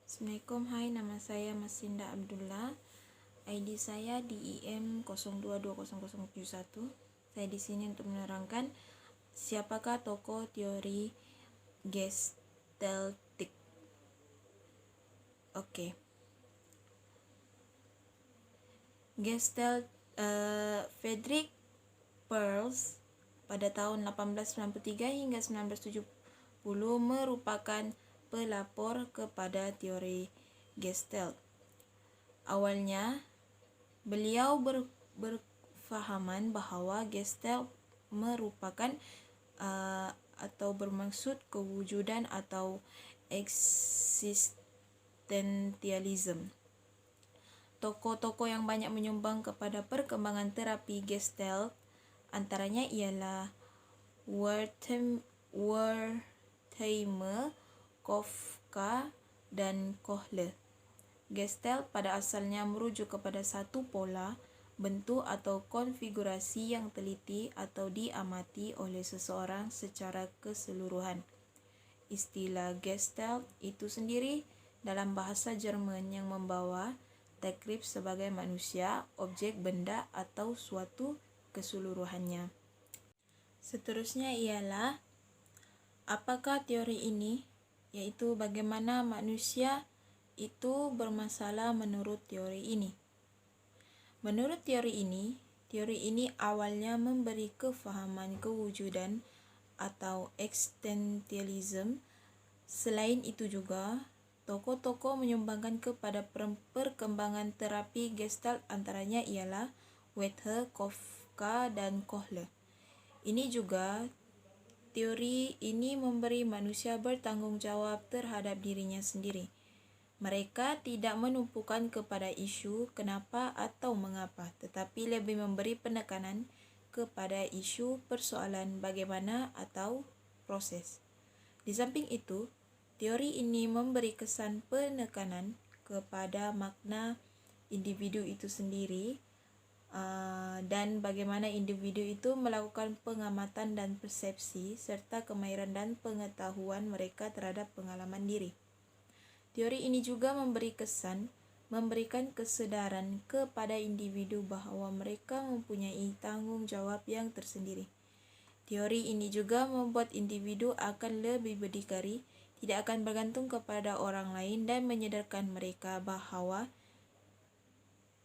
Assalamualaikum, hai, nama saya Masinda Abdullah. ID saya DIM 02200071. Saya di sini untuk menerangkan siapakah tokoh teori Gestaltik. Oke. Gestalt Friedrich Perls pada tahun 1893 hingga 1970 merupakan pelapor kepada teori Gestalt. Awalnya, beliau berfahaman bahawa Gestalt merupakan atau bermaksud kewujudan atau existentialism. Tokoh-tokoh yang banyak menyumbang kepada perkembangan terapi Gestalt antaranya ialah Wertheimer, Kafka, dan Kohle. Gestalt pada asalnya merujuk kepada satu pola, bentuk atau konfigurasi yang teliti atau diamati oleh seseorang secara keseluruhan. Istilah Gestalt itu sendiri dalam bahasa Jerman yang membawa takrib sebagai manusia, objek, benda atau suatu keseluruhannya. Seterusnya ialah apakah teori ini, yaitu bagaimana manusia itu bermasalah menurut teori ini. Menurut teori ini awalnya memberi kefahaman kewujudan atau existentialism. Selain itu juga, tokoh-tokoh menyumbangkan kepada perkembangan terapi Gestalt antaranya ialah Werther, Kafka, dan Kohle. Ini juga teori ini memberi manusia bertanggungjawab terhadap dirinya sendiri. Mereka tidak menumpukan kepada isu kenapa atau mengapa, tetapi lebih memberi penekanan kepada isu persoalan bagaimana atau proses. Di samping itu, teori ini memberi kesan penekanan kepada makna individu itu sendiri dan bagaimana individu itu melakukan pengamatan dan persepsi serta kemahiran dan pengetahuan mereka terhadap pengalaman diri. Teori ini juga memberikan kesedaran kepada individu bahawa mereka mempunyai tanggung jawab yang tersendiri. Teori ini juga membuat individu akan lebih berdikari, tidak akan bergantung kepada orang lain dan menyedarkan mereka bahawa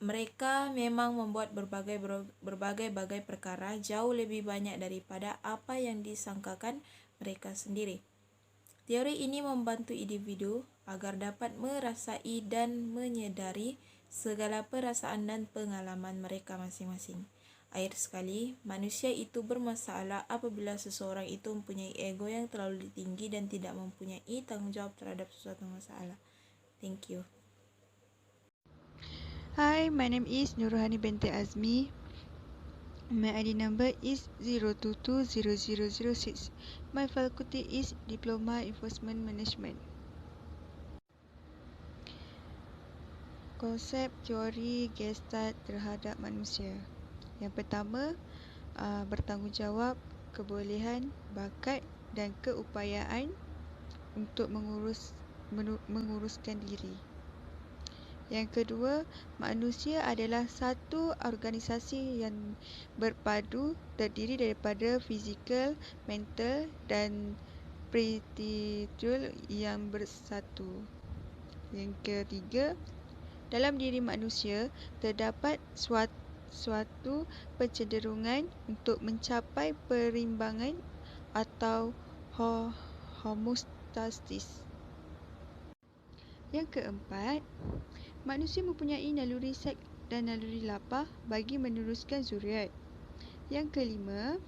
mereka memang membuat berbagai perkara jauh lebih banyak daripada apa yang disangkakan mereka sendiri. Teori ini membantu individu agar dapat merasai dan menyedari segala perasaan dan pengalaman mereka masing-masing. Akhir sekali, manusia itu bermasalah apabila seseorang itu mempunyai ego yang terlalu tinggi dan tidak mempunyai tanggungjawab terhadap sesuatu masalah. Thank you. Hi, my name is Nurhani binti Azmi. My ID number is 0220006. My faculty is Diploma Enforcement Management. Konsep teori Gestalt terhadap manusia. Yang pertama, bertanggungjawab, kebolehan, bakat dan keupayaan untuk menguruskan diri. Yang kedua, manusia adalah satu organisasi yang berpadu, terdiri daripada fizikal, mental dan spiritual yang bersatu. Yang ketiga, dalam diri manusia terdapat suatu pencenderungan untuk mencapai perimbangan atau homeostasis. Yang keempat, manusia mempunyai naluri seks dan naluri lapar bagi meneruskan zuriat. Yang kelima,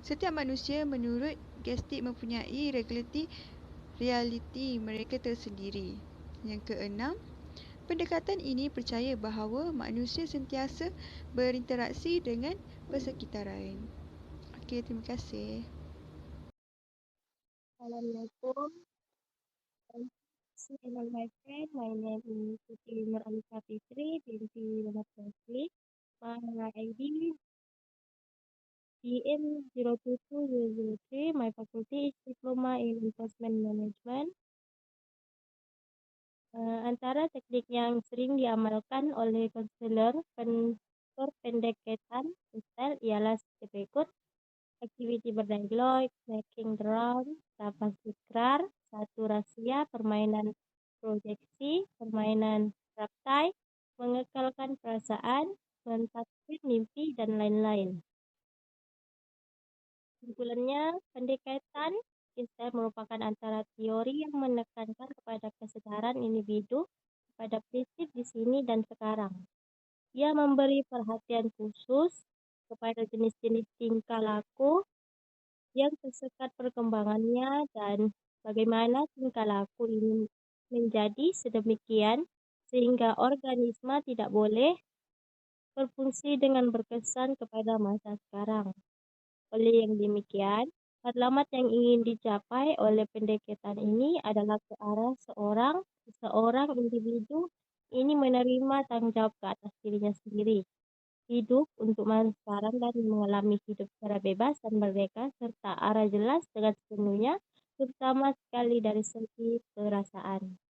setiap manusia menurut Gestalt mempunyai realiti mereka tersendiri. Yang keenam, pendekatan ini percaya bahawa manusia sentiasa berinteraksi dengan persekitaran. Okey, terima kasih. Assalamualaikum. Hello, my friend. My name is Siti Nur Alisa Fitri binti Muhammad Tasli. My ID DM 02203. My faculty is Diploma in Enforcement Management. Antara teknik yang sering diamalkan oleh konselor pendekatan style ialah seperti berikut: activity berdialog, making the round, tapas ikrar, satu rahasia, permainan proyeksi, permainan raptai, mengekalkan perasaan, mentafsir mimpi, dan lain-lain. Kesimpulannya, pendekatan style merupakan antara teori yang menekankan kepada kesedaran individu pada prinsip di sini dan sekarang. Ia memberi perhatian khusus kepada jenis-jenis tingkah laku yang tersekat perkembangannya dan bagaimana tingkah laku ini menjadi sedemikian sehingga organisme tidak boleh berfungsi dengan berkesan kepada masa sekarang. Oleh yang demikian, matlamat yang ingin dicapai oleh pendekatan ini adalah ke arah seorang individu ini menerima tanggung jawab ke atas dirinya sendiri, hidup untuk masa sekarang dan mengalami hidup secara bebas dan merdeka serta arah jelas dengan sepenuhnya, terutama sekali dari segi perasaan.